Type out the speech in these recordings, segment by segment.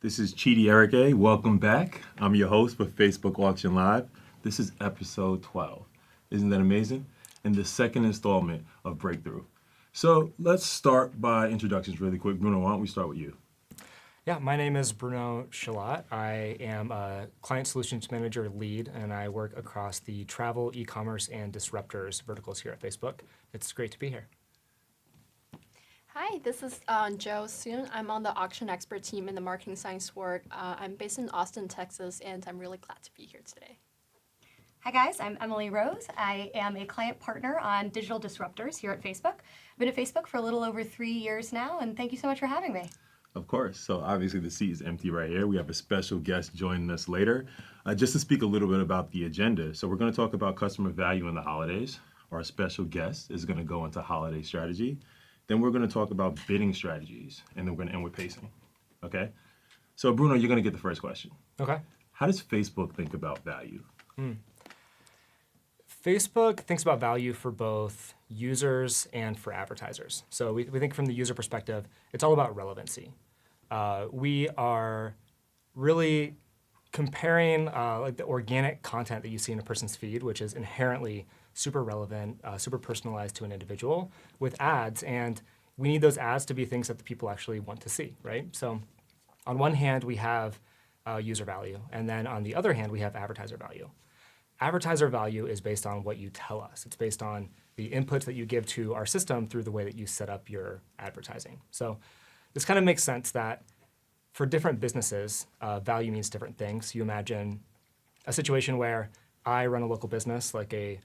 This is Chidi Erike. Welcome back. I'm your host for Facebook Auction Live. This is episode 12. Isn't that amazing? And the second installment of Breakthrough. So let's start by introductions really quick. Bruno, why don't we start with you? Yeah, my name is Bruno Shalat. I am a Client Solutions Manager lead, and I work across the travel, e-commerce, and disruptors verticals here at Facebook. It's great to be here. Hi, this is Jo Soon. I'm on the auction expert team in the marketing science org. I'm based in Austin, Texas, and I'm really glad to be here today. Hi guys, I'm Emily Rose. I am a client partner on digital disruptors here at Facebook. I've been at Facebook for a little over 3 years now, and thank you so much for having me. Of course. So obviously the seat is empty right here. We have a special guest joining us later. Just to speak a little bit about the agenda. So we're going to talk about customer value in the holidays. Our special guest is going to go into holiday strategy. Then we're going to talk about bidding strategies, and then we're going to end with pacing. Okay? So Bruno, you're going to get the first question. Okay. How does Facebook think about value? Facebook thinks about value for both users and for advertisers. So we think from the user perspective, it's all about relevancy. We are really comparing like the organic content that you see in a person's feed, which is inherently super relevant, super personalized to an individual, with ads. And we need those ads to be things that the people actually want to see, right? So on one hand, we have user value. And then on the other hand, we have advertiser value. Advertiser value is based on what you tell us. It's based on the inputs that you give to our system through the way that you set up your advertising. So this kind of makes sense that for different businesses, value means different things. You imagine a situation where I run a local business like a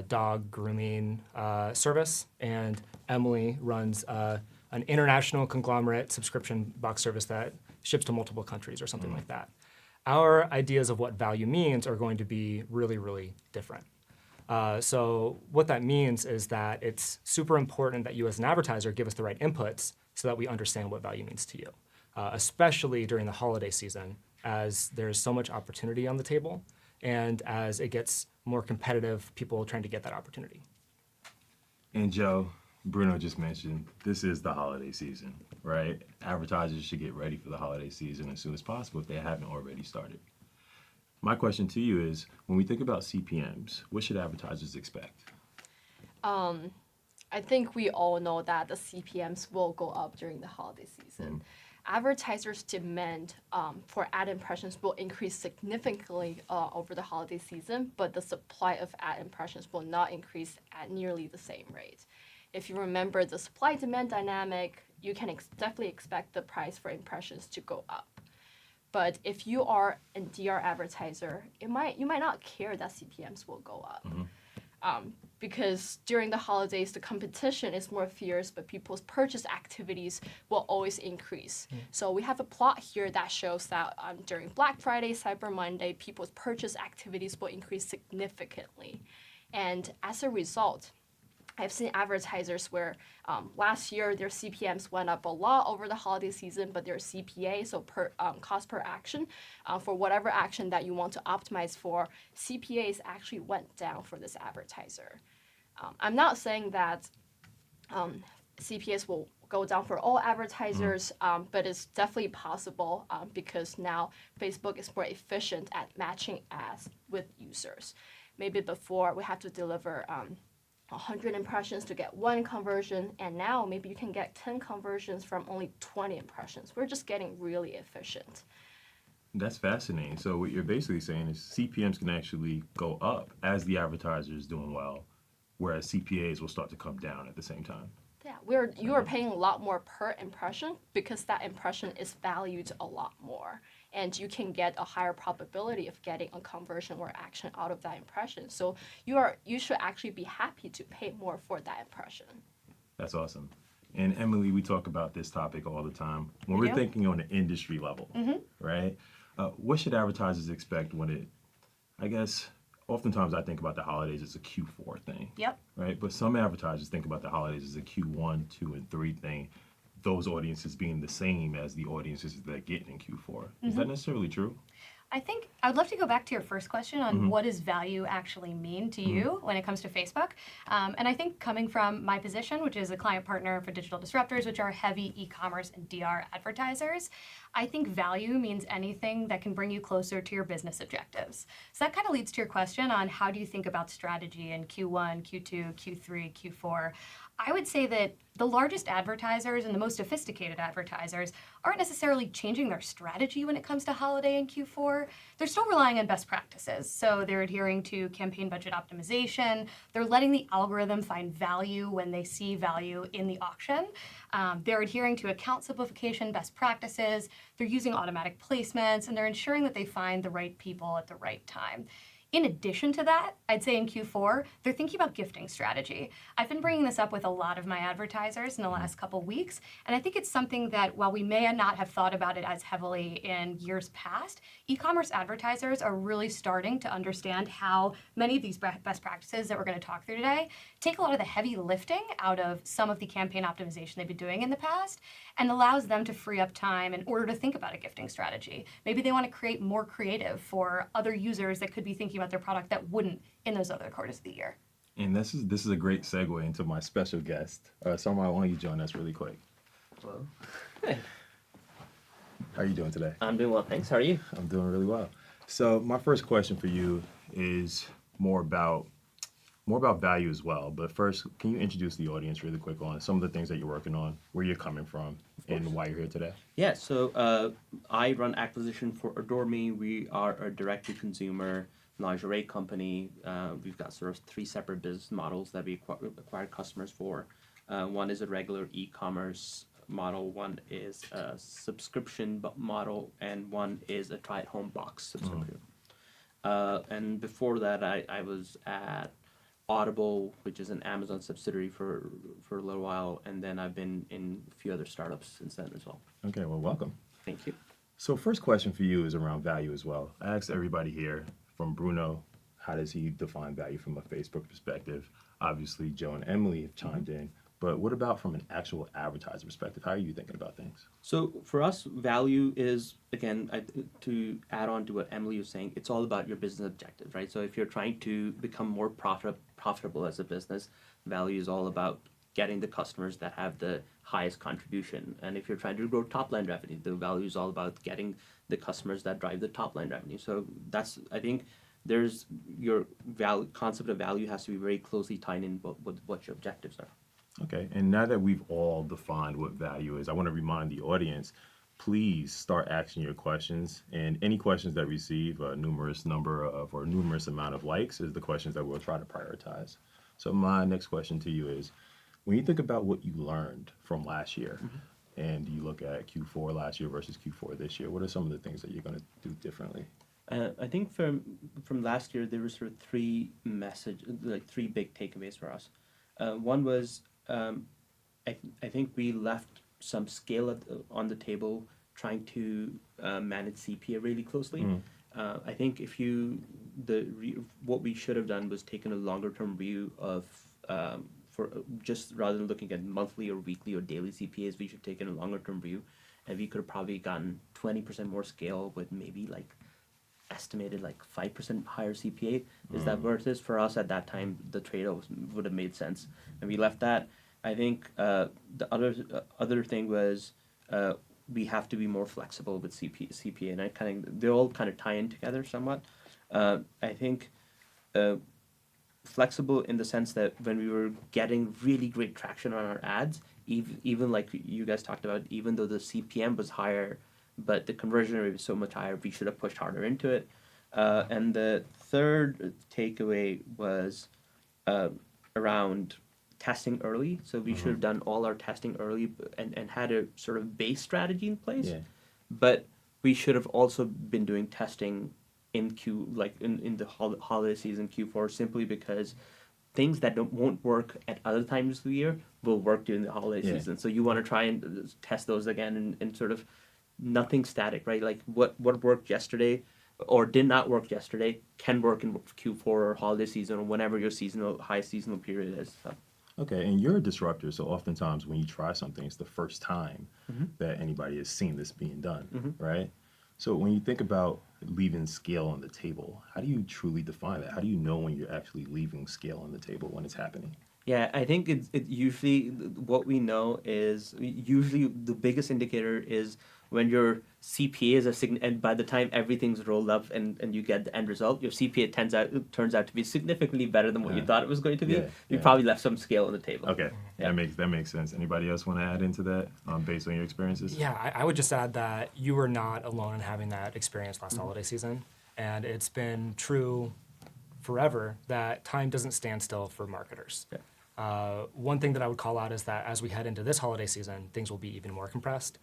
dog grooming service, and Emily runs an international conglomerate subscription box service that ships to multiple countries or something like that. Our ideas of what value means are going to be really, really different. So what that means is that it's super important that you as an advertiser give us the right inputs so that we understand what value means to you, especially during the holiday season, as there's so much opportunity on the table, and as it gets more competitive, people trying to get that opportunity. And Joe, Bruno just mentioned, this is the holiday season, right? Advertisers should get ready for the holiday season as soon as possible if they haven't already started. My question to you is, when we think about CPMs, what should advertisers expect? I think we all know that the CPMs will go up during the holiday season. Advertisers' demand for ad impressions will increase significantly over the holiday season, but the supply of ad impressions will not increase at nearly the same rate. If you remember the supply-demand dynamic, you can definitely expect the price for impressions to go up. But if you are a DR advertiser, you might not care that CPMs will go up. Because during the holidays, the competition is more fierce, but people's purchase activities will always increase. So we have a plot here that shows that during Black Friday, Cyber Monday, people's purchase activities will increase significantly. And as a result, I've seen advertisers where last year their CPMs went up a lot over the holiday season, but their CPA, so cost per action, for whatever action that you want to optimize for, CPAs actually went down for this advertiser. I'm not saying that CPAs will go down for all advertisers, but it's definitely possible because now Facebook is more efficient at matching ads with users. Maybe before we had to deliver 100 impressions to get one conversion, and now maybe you can get 10 conversions from only 20 impressions. We're just getting really efficient. That's fascinating. So what you're basically saying is CPMs can actually go up as the advertiser is doing well, whereas CPAs will start to come down at the same time. Yeah, you are paying a lot more per impression because that impression is valued a lot more. And you can get a higher probability of getting a conversion or action out of that impression. So you should actually be happy to pay more for that impression. That's awesome. And Emily, we talk about this topic all the time. When we're thinking on an industry level, right? What should advertisers expect when it, I guess, oftentimes I think about the holidays as a Q4 thing. Yep. Right? But some advertisers think about the holidays as a Q1, 2, and 3 thing. Those audiences being the same as the audiences that they're getting in Q4. Is that necessarily true? I think I would love to go back to your first question on what does value actually mean to you when it comes to Facebook. And I think coming from my position, which is a client partner for digital disruptors, which are heavy e-commerce and DR advertisers, I think value means anything that can bring you closer to your business objectives. So that kind of leads to your question on how do you think about strategy in Q1, Q2, Q3, Q4. I would say that the largest advertisers and the most sophisticated advertisers aren't necessarily changing their strategy when it comes to holiday in Q4. They're still relying on best practices. So they're adhering to campaign budget optimization. They're letting the algorithm find value when they see value in the auction. They're adhering to account simplification best practices. They're using automatic placements, and they're ensuring that they find the right people at the right time. In addition to that, I'd say in Q4, they're thinking about gifting strategy. I've been bringing this up with a lot of my advertisers in the last couple weeks, and I think it's something that while we may not have thought about it as heavily in years past, e-commerce advertisers are really starting to understand how many of these best practices that we're going to talk through today take a lot of the heavy lifting out of some of the campaign optimization they've been doing in the past and allows them to free up time in order to think about a gifting strategy. Maybe they want to create more creative for other users that could be thinking about their product that wouldn't in those other quarters of the year. And this is a great segue into my special guest. Salma, why don't you join us really quick? Hello. Hey, How are you doing today? I'm doing well, thanks. How are you? I'm doing really well. So my first question for you is more about value as well. But first, can you introduce the audience really quick on some of the things that you're working on, where you're coming from, and why you're here today? Yeah, so I run acquisition for Adore Me. We are a direct-to-consumer lingerie company. We've got sort of three separate business models that we acquire customers for. One is a regular e-commerce model, one is a subscription model, and one is a try-at-home box subscription. And before that, I was at Audible, which is an Amazon subsidiary for a little while, and then I've been in a few other startups since then as well. Okay, well, welcome. Thank you. So first question for you is around value as well. I asked everybody here, from Bruno, how does he define value from a Facebook perspective? Obviously, Joe and Emily have chimed in, but what about from an actual advertiser perspective? How are you thinking about things? So for us, value is, again, to add on to what Emily was saying, it's all about your business objectives, right? So if you're trying to become more profitable as a business, value is all about getting the customers that have the highest contribution. And if you're trying to grow top line revenue, the value is all about getting the customers that drive the top line revenue. So that's, I think, there's your concept of value has to be very closely tied in with what your objectives are. Okay, and now that we've all defined what value is, I want to remind the audience, please start asking your questions. And any questions that receive a numerous number of or numerous amount of likes is the questions that we'll try to prioritize. So my next question to you is, when you think about what you learned from last year, and you look at Q4 last year versus Q4 this year, what are some of the things that you're going to do differently? I think from last year, there were sort of three big takeaways for us. One was, I think we left some scale on the table trying to manage CPA really closely. I think what we should have done was taken a longer term view of for just rather than looking at monthly or weekly or daily CPAs, we should have taken a longer term view, and we could have probably gotten 20% more scale with maybe estimated 5% higher CPA. Is that worth it? For us at that time, the trade-off would have made sense, and we left that. I think the other thing was we have to be more flexible with CPA, and they all kind of tie in together somewhat. I think flexible in the sense that when we were getting really great traction on our ads, even like you guys talked about, even though the CPM was higher, but the conversion rate was so much higher, we should have pushed harder into it. And the third takeaway was around testing early. So we should have done all our testing early and had a sort of base strategy in place. Yeah. But we should have also been doing testing in the holiday season Q4, simply because things that won't work at other times of the year will work during the holiday season. So you want to try and test those again and sort of nothing static, right? Like what worked yesterday or did not work yesterday can work in Q4 or holiday season or whenever your high seasonal period is. So. Okay, and you're a disruptor, so oftentimes when you try something, it's the first time that anybody has seen this being done, right? So when you think about leaving scale on the table, how do you truly define that? How do you know when you're actually leaving scale on the table when it's happening? Yeah, I think it usually what we know is usually the biggest indicator is when your CPA is and by the time everything's rolled up and you get the end result, your CPA turns out to be significantly better than what you thought it was going to be. Yeah, You yeah. probably left some scale on the table. Okay, Yeah. that makes sense. Anybody else want to add into that based on your experiences? Yeah, I would just add that you were not alone in having that experience last holiday season. And it's been true forever that time doesn't stand still for marketers. Yeah. One thing that I would call out is that as we head into this holiday season, things will be even more compressed.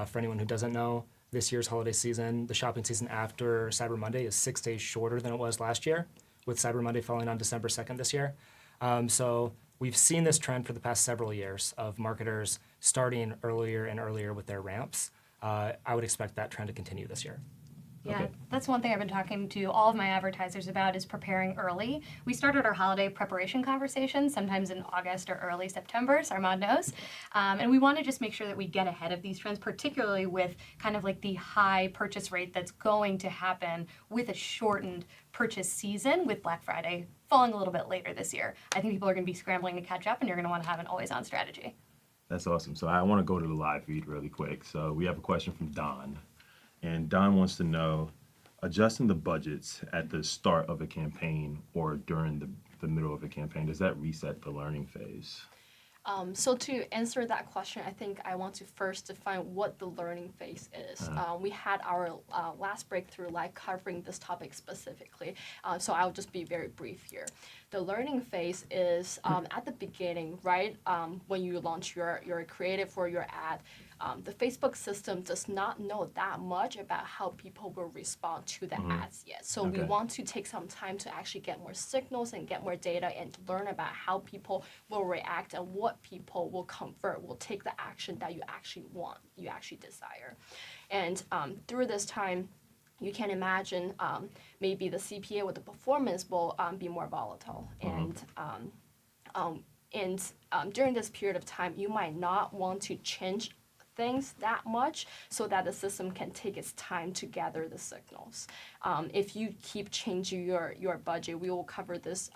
For anyone who doesn't know, this year's holiday season, the shopping season after Cyber Monday is 6 days shorter than it was last year, with Cyber Monday falling on December 2nd this year. So we've seen this trend for the past several years of marketers starting earlier and earlier with their ramps. I would expect that trend to continue this year. Yeah, Okay. that's one thing I've been talking to all of my advertisers about is preparing early. We started our holiday preparation conversations sometimes in August or early September, so Armand knows. And we want to just make sure that we get ahead of these trends, particularly with kind of like the high purchase rate that's going to happen with a shortened purchase season with Black Friday falling a little bit later this year. I think people are going to be scrambling to catch up and you're going to want to have an always-on strategy. That's awesome. So I want to go to the live feed really quick. So we have a question from Don. And Don wants to know, adjusting the budgets at the start of a campaign or during the middle of a campaign, does that reset the learning phase? So to answer that question, I think I want to first define what the learning phase is. We had our last breakthrough live covering this topic specifically, so I'll just be very brief here. The learning phase is at the beginning, right? When you launch your creative for your ad, the Facebook system does not know that much about how people will respond to the ads yet. So we Okay. want to take some time to actually get more signals and get more data and learn about how people will react and what people will convert, will take the action that you actually want, you actually desire. And through this time, you can imagine maybe the CPA with the performance will be more volatile. And during this period of time, you might not want to change things that much so that the system can take its time to gather the signals. If you keep changing your budget, we will cover this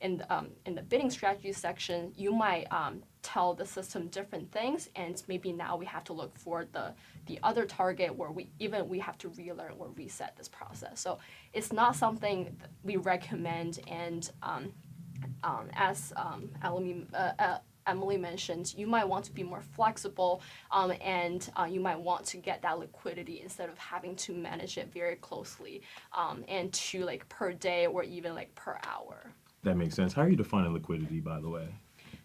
in the bidding strategy section. You might tell the system different things, and maybe now we have to look for the other target where we have to relearn or reset this process. So it's not something that we recommend, and as Emily mentioned, you might want to be more flexible, and you might want to get that liquidity instead of having to manage it very closely, and to like per day or even like per hour. That makes sense. How are you defining liquidity, by the way?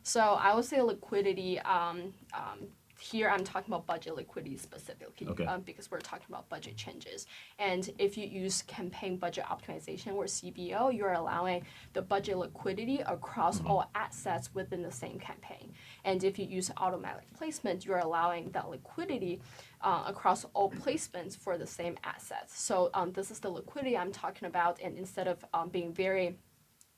So I would say liquidity. Here I'm talking about budget liquidity specifically, Okay. Because we're talking about budget changes. And if you use campaign budget optimization or CBO, you're allowing the budget liquidity across all ad sets within the same campaign. And if you use automatic placement, you're allowing that liquidity across all placements for the same ad sets. So this is the liquidity I'm talking about. And instead of being very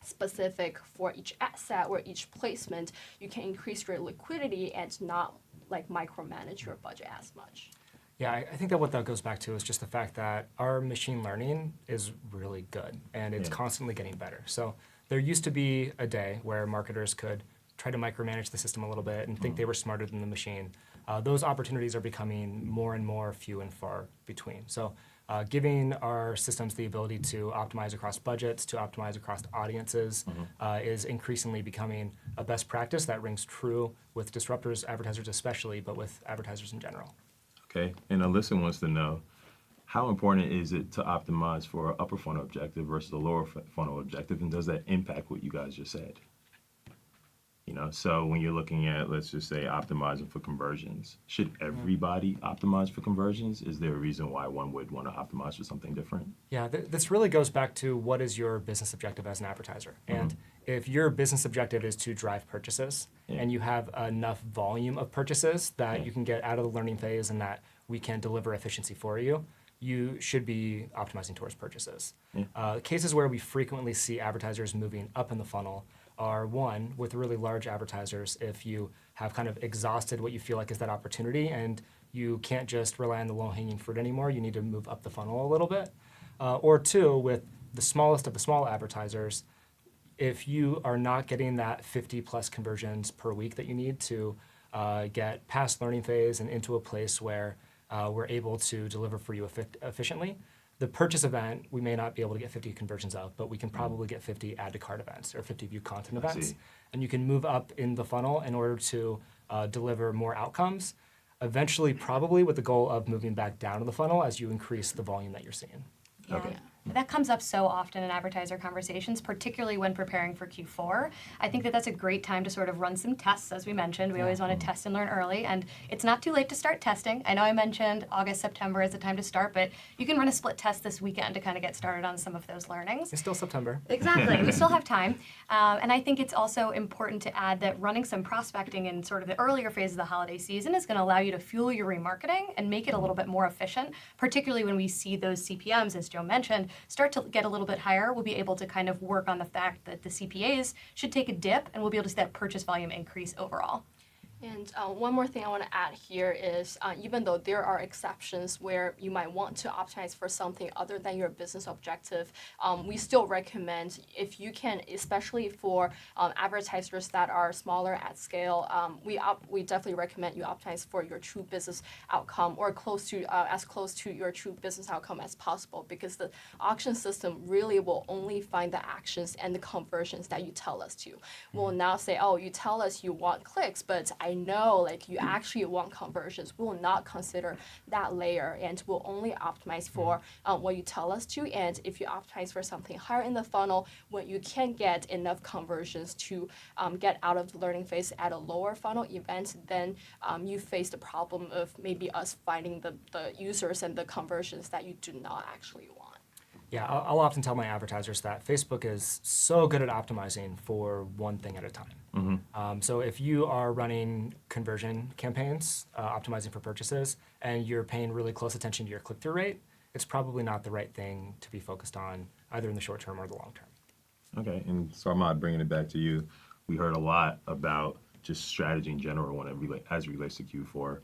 specific for each ad set or each placement, you can increase your liquidity and not like micromanage your budget as much. Yeah, I think that what that goes back to is just the fact that our machine learning is really good and it's Yeah. constantly getting better. So there used to be a day where marketers could try to micromanage the system a little bit and think they were smarter than the machine. Those opportunities are becoming more and more few and far between. So giving our systems the ability to optimize across budgets, to optimize across audiences, is increasingly becoming a best practice that rings true with disruptors, advertisers especially, but with advertisers in general. Okay. And Alyssa wants to know, how important is it to optimize for an upper funnel objective versus a lower funnel objective, and does that impact what you guys just said? You know, so when you're looking at, let's just say, optimizing for conversions, should everybody optimize for conversions? Is there a reason why one would want to optimize for something different? Yeah, this really goes back to what is your business objective as an advertiser. And if your business objective is to drive purchases and you have enough volume of purchases that you can get out of the learning phase and that we can deliver efficiency for you, you should be optimizing towards purchases. Cases where we frequently see advertisers moving up in the funnel are, one, with really large advertisers, if you have kind of exhausted what you feel like is that opportunity and you can't just rely on the low-hanging fruit anymore, you need to move up the funnel a little bit. Or two, with the smallest of the small advertisers, if you are not getting that 50 plus conversions per week that you need to get past learning phase and into a place where we're able to deliver for you efficiently. The purchase event, we may not be able to get 50 conversions of, but we can probably get 50 add to cart events or 50 view content I events. see. And you can move up in the funnel in order to deliver more outcomes, eventually probably with the goal of moving back down in the funnel as you increase the volume that you're seeing. Yeah. Okay. That comes up so often in advertiser conversations, particularly when preparing for Q4. I think that that's a great time to sort of run some tests, as we mentioned. We always want to test and learn early, and it's not too late to start testing. I know I mentioned August, September is the time to start, but you can run a split test this weekend to kind of get started on some of those learnings. It's still September. Exactly. We still have time. And I think it's also important to add that running some prospecting in sort of the earlier phase of the holiday season is going to allow you to fuel your remarketing and make it a little bit more efficient, particularly when we see those CPMs, as Joe mentioned, start to get a little bit higher. We'll be able to kind of work on the fact that the CPAs should take a dip, and we'll be able to see that purchase volume increase overall. And one more thing I want to add here is even though there are exceptions where you might want to optimize for something other than your business objective, we still recommend if you can, especially for advertisers that are smaller at scale, we definitely recommend you optimize for your true business outcome or close to as close to your true business outcome as possible, because the auction system really will only find the actions and the conversions that you tell us to. We'll now say, oh, you tell us you want clicks, but I know like you actually want conversions. We will not consider that layer, and we'll only optimize for what you tell us to. And if you optimize for something higher in the funnel, when you can get enough conversions to get out of the learning phase at a lower funnel event, then you face the problem of maybe us finding the users and the conversions that you do not actually want. Yeah, I'll often tell my advertisers that Facebook is so good at optimizing for one thing at a time. So if you are running conversion campaigns, optimizing for purchases, and you're paying really close attention to your click-through rate, it's probably not the right thing to be focused on either in the short term or the long term. Okay, and Sarmad, bringing it back to you, we heard a lot about just strategy in general when as it relates to Q4.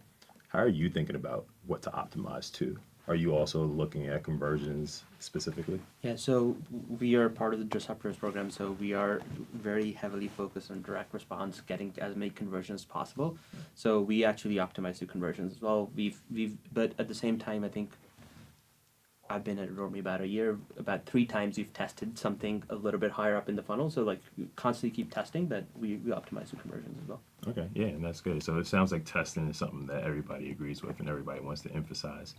How are you thinking about what to optimize to? Are you also looking at conversions specifically? Yeah, so we are part of the Disruptors program, so we are very heavily focused on direct response, getting as many conversions as possible. So we actually optimize the conversions as well. But at the same time, I think I've been at Adorme about a year. About 3 times we've tested something a little bit higher up in the funnel. So like we constantly keep testing, but we optimize the conversions as well. Okay, yeah, and that's good. So it sounds like testing is something that everybody agrees with and everybody wants to emphasize.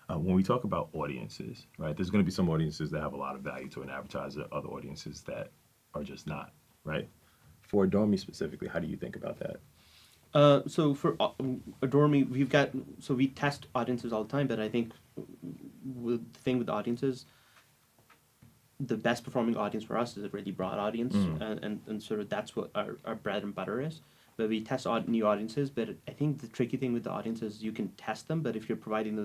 When we talk about audiences, right, there's going to be some audiences that have a lot of value to an advertiser, other audiences that are just not, right? For Adorme specifically, how do you think about that? So for Adorme, we test audiences all the time, but I think the thing with audiences, the best performing audience for us is a really broad audience, and sort of that's what our bread and butter is. But we test new audiences, but I think the tricky thing with the audiences is you can test them, but if you're providing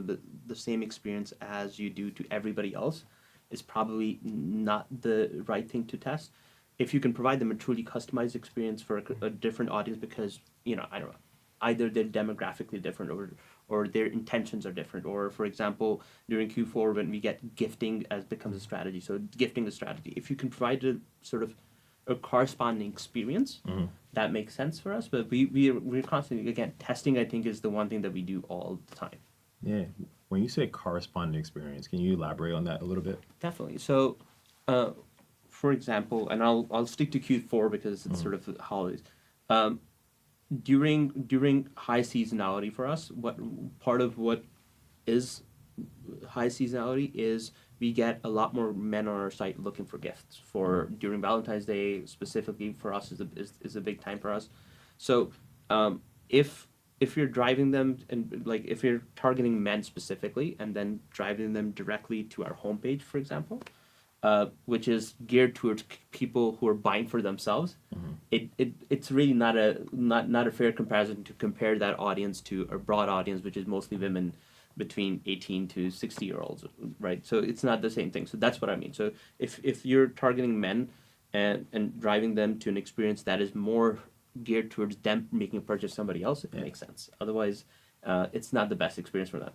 the same experience as you do to everybody else, it's probably not the right thing to test. If you can provide them a truly customized experience for a different audience because, I don't know, either they're demographically different or their intentions are different, or for example, during Q4 when we get gifting as becomes a strategy. So gifting is strategy. If you can provide a sort of a corresponding experience, that makes sense for us. But we're constantly, again, testing, I think, is the one thing that we do all the time. Yeah. When you say corresponding experience, can you elaborate on that a little bit? Definitely. So, for example, and I'll stick to Q4 because it's sort of the holidays. During high seasonality for us, what part of what is high seasonality is we get a lot more men on our site looking for gifts for during Valentine's Day specifically for us is a big time for us. So if you're driving them and like if you're targeting men specifically and then driving them directly to our homepage, for example, which is geared towards people who are buying for themselves, it's really not a fair comparison to compare that audience to a broad audience, which is mostly women between 18 to 60 year olds, right? So it's not the same thing. So that's what I mean. So if you're targeting men and driving them to an experience that is more geared towards them making a purchase somebody else, it makes sense. Otherwise, it's not the best experience for them.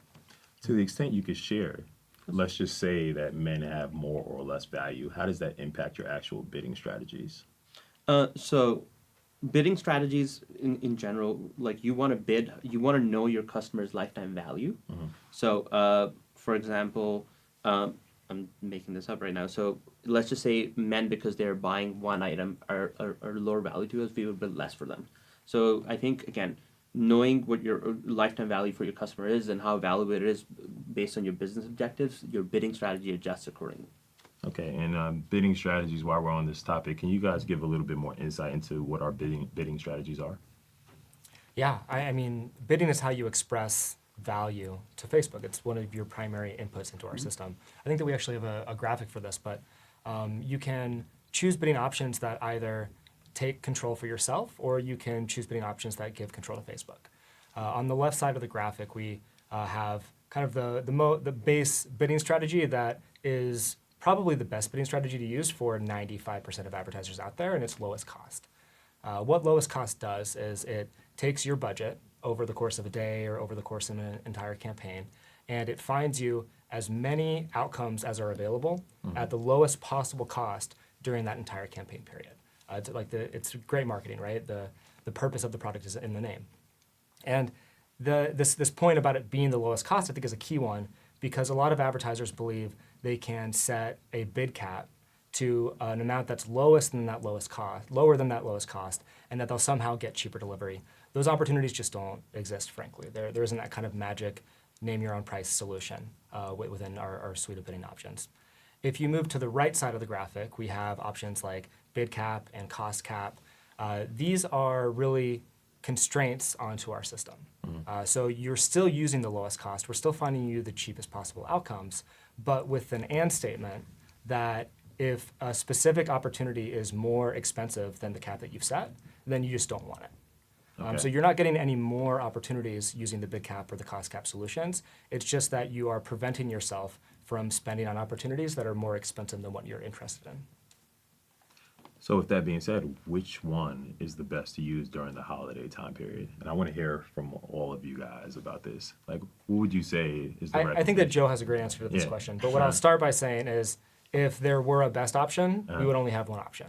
To the extent you could share, let's just say that men have more or less value. How does that impact your actual bidding strategies? So bidding strategies in general, like you want to bid, you want to know your customer's lifetime value. So, for example, I'm making this up right now. So let's just say men, because they're buying one item, are lower value to us, we would bid less for them. So I think, again, knowing what your lifetime value for your customer is and how valuable it is based on your business objectives, your bidding strategy adjusts accordingly. Okay, and bidding strategies. While we're on this topic, can you guys give a little bit more insight into what our bidding strategies are? Yeah, I mean, bidding is how you express value to Facebook. It's one of your primary inputs into our system. I think that we actually have a graphic for this, but you can choose bidding options that either take control for yourself, or you can choose bidding options that give control to Facebook. On the left side of the graphic, we have kind of the base bidding strategy that is probably the best bidding strategy to use for 95% of advertisers out there, and it's lowest cost. What lowest cost does is it takes your budget over the course of a day or over the course of an entire campaign, and it finds you as many outcomes as are available at the lowest possible cost during that entire campaign period. It's great marketing, right? The purpose of the product is in the name. And this point about it being the lowest cost, I think, is a key one, because a lot of advertisers believe they can set a bid cap to an amount that's lower than that lowest cost, and that they'll somehow get cheaper delivery. Those opportunities just don't exist, frankly. There isn't that kind of magic name your own price solution within our suite of bidding options. If you move to the right side of the graphic, we have options like bid cap and cost cap. These are really constraints onto our system. So you're still using the lowest cost. We're still finding you the cheapest possible outcomes, but with an and statement that if a specific opportunity is more expensive than the cap that you've set, then you just don't want it. Okay. So you're not getting any more opportunities using the bid cap or the cost cap solutions. It's just that you are preventing yourself from spending on opportunities that are more expensive than what you're interested in. So with that being said, which one is the best to use during the holiday time period? And I want to hear from all of you guys about this. Like, what would you say is the I think that recommendation? Joe has a great answer to this Yeah. question. But what I'll start by saying is, if there were a best option, Uh-huh. we would only have one option.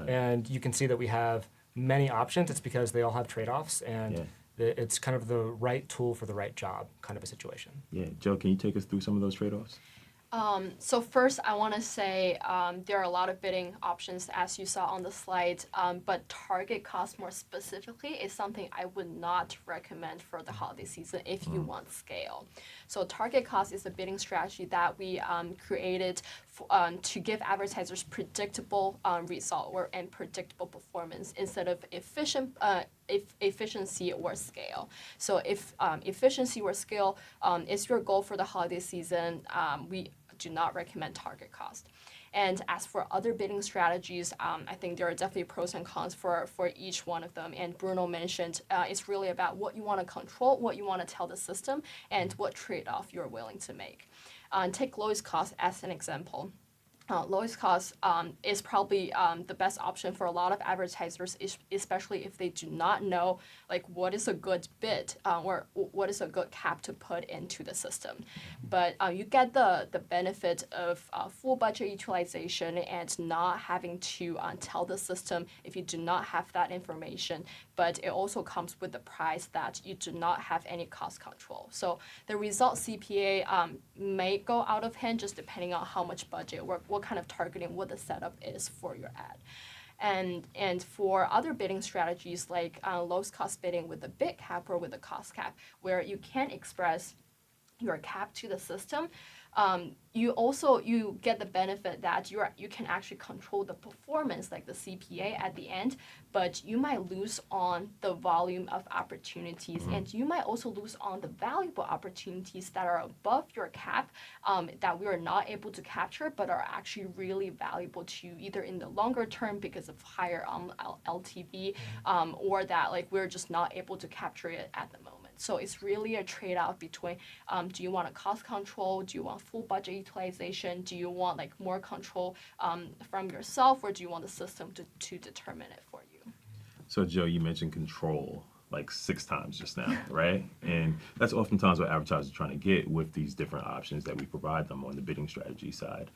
And you can see that we have many options. It's because they all have trade-offs, and it's kind of the right tool for the right job kind of a situation. Yeah, Joe, can you take us through some of those trade-offs? So first, I want to say there are a lot of bidding options, as you saw on the slide, but target cost more specifically is something I would not recommend for the holiday season if you want scale. So target cost is a bidding strategy that we created to give advertisers predictable result and predictable performance instead of efficiency or scale. So if efficiency or scale is your goal for the holiday season, we do not recommend target cost. And as for other bidding strategies, I think there are definitely pros and cons for each one of them. And Bruno mentioned it's really about what you want to control, what you want to tell the system, and what trade-off you're willing to make. Take lowest cost as an example. Lowest cost is probably the best option for a lot of advertisers, especially if they do not know like what is a good bid or what is a good cap to put into the system. But you get the benefit of full budget utilization and not having to tell the system if you do not have that information. But it also comes with the price that you do not have any cost control. So the result CPA may go out of hand just depending on how much budget or what kind of targeting, what the setup is for your ad. And for other bidding strategies like lowest cost bidding with a bid cap or with a cost cap, where you can express your cap to the system, you get the benefit that you can actually control the performance, like the CPA at the end, but you might lose on the volume of opportunities, and you might also lose on the valuable opportunities that are above your cap that we are not able to capture, but are actually really valuable to you either in the longer term because of higher LTV, or that like we're just not able to capture it at the moment. So it's really a trade-off between do you want a cost control, do you want full budget utilization, do you want like more control from yourself, or do you want the system to determine it for you? So Joe, you mentioned control like 6 times just now, right? And that's oftentimes what advertisers are trying to get with these different options that we provide them on the bidding strategy side.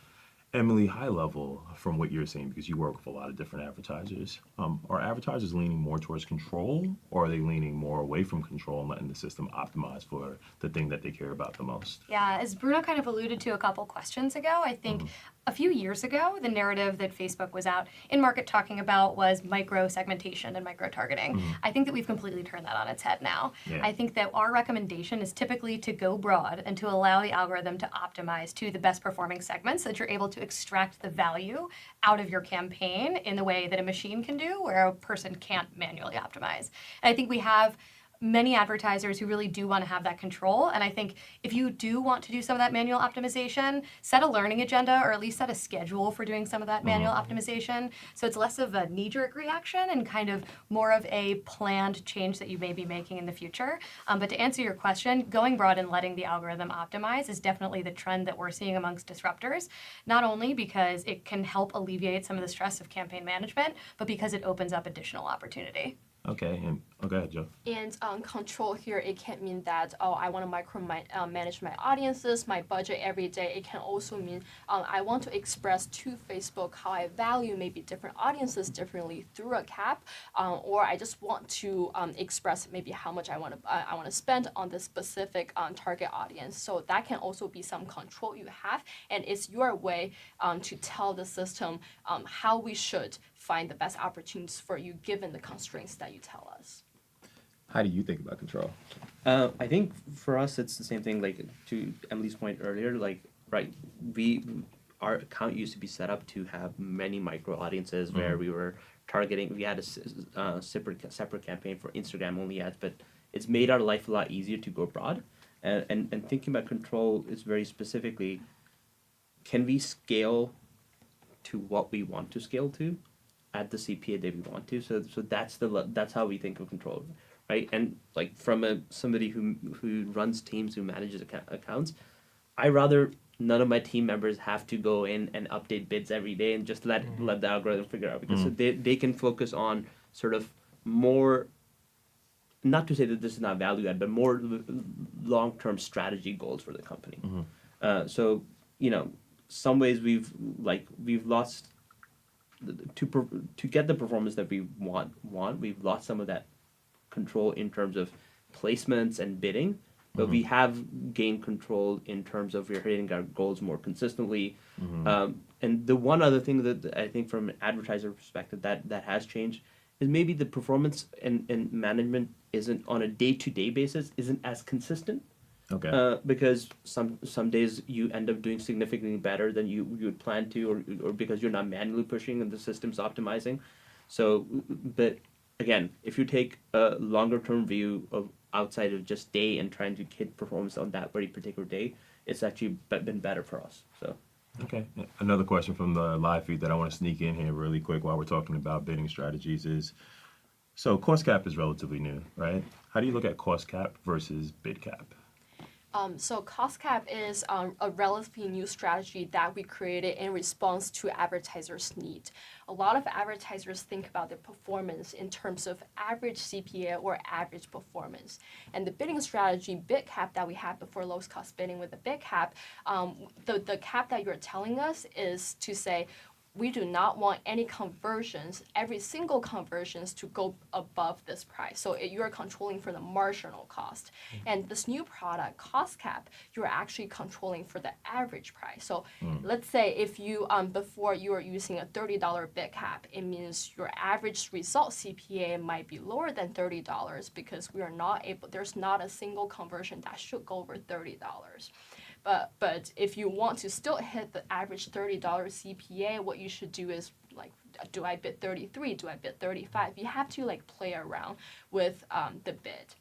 Emily, high level from what you're saying, because you work with a lot of different advertisers, are advertisers leaning more towards control, or are they leaning more away from control and letting the system optimize for the thing that they care about the most? Yeah, as Bruno kind of alluded to a couple questions ago, I think a few years ago, the narrative that Facebook was out in market talking about was micro segmentation and micro targeting. I think that we've completely turned that on its head now. Yeah. I think that our recommendation is typically to go broad and to allow the algorithm to optimize to the best performing segments so that you're able to extract the value out of your campaign in the way that a machine can do, where a person can't manually optimize. And I think we have many advertisers who really do want to have that control. And I think if you do want to do some of that manual optimization, set a learning agenda or at least set a schedule for doing some of that manual optimization. So it's less of a knee-jerk reaction and kind of more of a planned change that you may be making in the future. But to answer your question, going broad and letting the algorithm optimize is definitely the trend that we're seeing amongst disruptors, not only because it can help alleviate some of the stress of campaign management, but because it opens up additional opportunity. Okay, and go ahead, Joe. And control here, it can mean that, I want to manage my audiences, my budget every day. It can also mean I want to express to Facebook how I value maybe different audiences differently through a cap, or I just want to express maybe how much I want to spend on this specific target audience. So that can also be some control you have, and it's your way to tell the system how we should find the best opportunities for you given the constraints that you tell us. How do you think about control? I think for us it's the same thing. Like to Emily's point earlier, like right, our account used to be set up to have many micro audiences where we were targeting. We had a separate campaign for Instagram only ads, but it's made our life a lot easier to go broad. And thinking about control is very specifically, can we scale to what we want to scale to at the CPA that we want to? So that's how we think of control, right? And like from somebody who runs teams, who manages accounts, I rather none of my team members have to go in and update bids every day and just let the algorithm figure out, because so they can focus on sort of more, not to say that this is not value add, but more long-term strategy goals for the company. So some ways we've lost to get the performance that we want, we've lost some of that control in terms of placements and bidding, but we have gained control in terms of we're hitting our goals more consistently. And the one other thing that I think from an advertiser perspective that has changed is maybe the performance and management isn't on a day-to-day basis isn't as consistent. Okay. Because some days you end up doing significantly better than you would plan to, or because you're not manually pushing and the system's optimizing. So, but again, if you take a longer term view of outside of just day and trying to hit performance on that very particular day, it's actually been better for us. So. Okay. Another question from the live feed that I want to sneak in here really quick while we're talking about bidding strategies is, so cost cap is relatively new, right? How do you look at cost cap versus bid cap? So cost cap is a relatively new strategy that we created in response to advertisers' need. A lot of advertisers think about their performance in terms of average CPA or average performance. And the bidding strategy, bid cap, that we had before lowest cost bidding with the bid cap, the cap that you're telling us is to say, we do not want any conversions, every single conversions to go above this price. So you're controlling for the marginal cost. And this new product, cost cap, you're actually controlling for the average price. So let's say if you, before you were using a $30 bid cap, it means your average result CPA might be lower than $30 because we are not able, there's not a single conversion that should go over $30. But if you want to still hit the average $30 CPA, what you should do is like, do I bid 33? Do I bid 35? You have to like play around with the bid.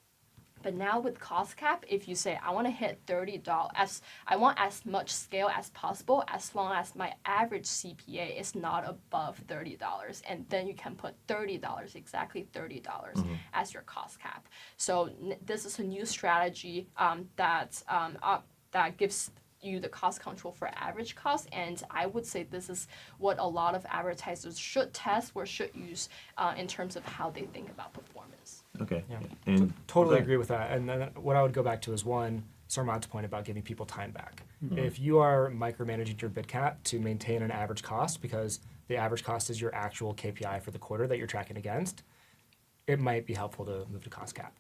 But now with cost cap, if you say I want to hit $30, I want as much scale as possible, as long as my average CPA is not above $30, and then you can put $30, exactly $30 as your cost cap. So this is a new strategy that gives you the cost control for average cost, and I would say this is what a lot of advertisers should test or should use in terms of how they think about performance. Okay. Yeah. And Totally okay. agree with that. And then what I would go back to is one, Sarmad's point about giving people time back. If you are micromanaging your bid cap to maintain an average cost, because the average cost is your actual KPI for the quarter that you're tracking against, it might be helpful to move to cost cap.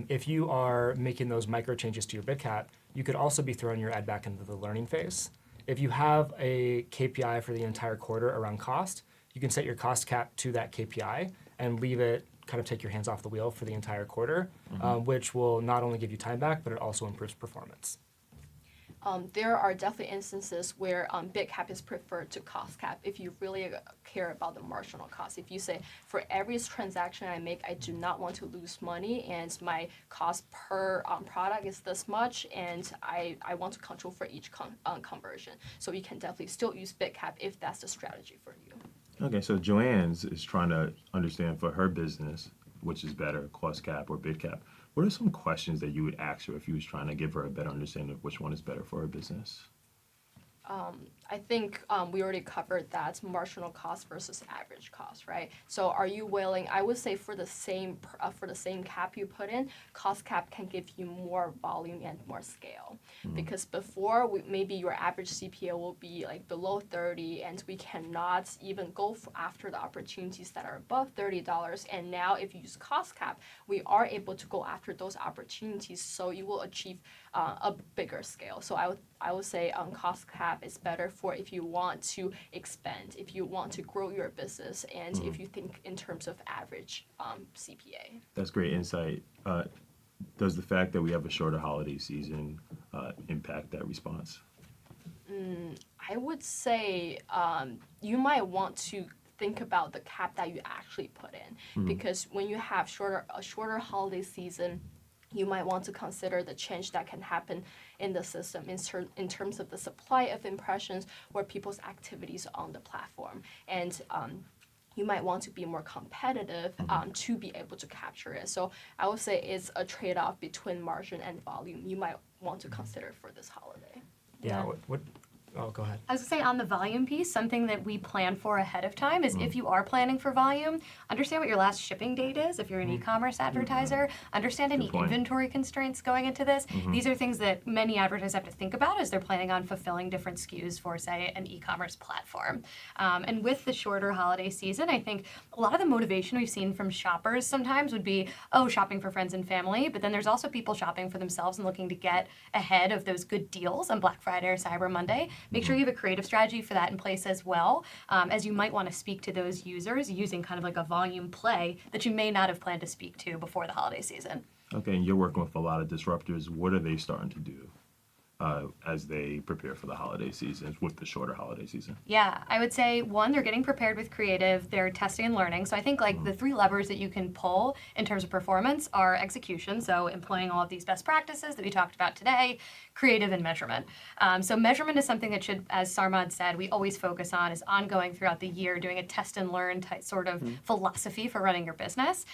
If you are making those micro changes to your bid cap, you could also be throwing your ad back into the learning phase. If you have a KPI for the entire quarter around cost, you can set your cost cap to that KPI and leave it, kind of take your hands off the wheel for the entire quarter, which will not only give you time back, but it also improves performance. There are definitely instances where bid cap is preferred to cost cap if you really care about the marginal cost. If you say, for every transaction I make, I do not want to lose money, and my cost per product is this much, and I want to control for each conversion. So you can definitely still use bid cap if that's the strategy for you. Okay, so Joanne's is trying to understand for her business, which is better, cost cap or bid cap. What are some questions that you would ask her if you was trying to give her a better understanding of which one is better for her business? I think we already covered that marginal cost versus average cost, right? So are you willing? I would say for the same cap you put in, cost cap can give you more volume and more scale. Because before, maybe your average CPA will be like below 30, and we cannot even go after the opportunities that are above $30. And now, if you use cost cap, we are able to go after those opportunities. So you will achieve a bigger scale. So I would say cost cap is better for if you want to expand, if you want to grow your business, and if you think in terms of average CPA. That's great insight. Does the fact that we have a shorter holiday season impact that response? I would say you might want to think about the cap that you actually put in, because when you have a shorter holiday season, you might want to consider the change that can happen in the system in terms of the supply of impressions or people's activities on the platform. And you might want to be more competitive to be able to capture it. So I would say it's a trade-off between margin and volume you might want to consider for this holiday. Yeah. Oh, go ahead. I was gonna say on the volume piece, something that we plan for ahead of time is if you are planning for volume, understand what your last shipping date is. If you're an e-commerce advertiser, understand any point. inventory constraints going into this. These are things that many advertisers have to think about as they're planning on fulfilling different SKUs for, say, an e-commerce platform. And with the shorter holiday season, I think a lot of the motivation we've seen from shoppers sometimes would be, oh, shopping for friends and family, but then there's also people shopping for themselves and looking to get ahead of those good deals on Black Friday or Cyber Monday. Make sure you have a creative strategy for that in place as well, as you might want to speak to those users using kind of like a volume play that you may not have planned to speak to before the holiday season. Okay, and you're working with a lot of disruptors. What are they starting to do as they prepare for the holiday season, with the shorter holiday season? Yeah, I would say one, they're getting prepared with creative, they're testing and learning. So I think like the three levers that you can pull in terms of performance are execution, so employing all of these best practices that we talked about today, creative, and measurement. So measurement is something that should, as Sarmad said, we always focus on, is ongoing throughout the year, doing a test and learn type sort of philosophy for running your business.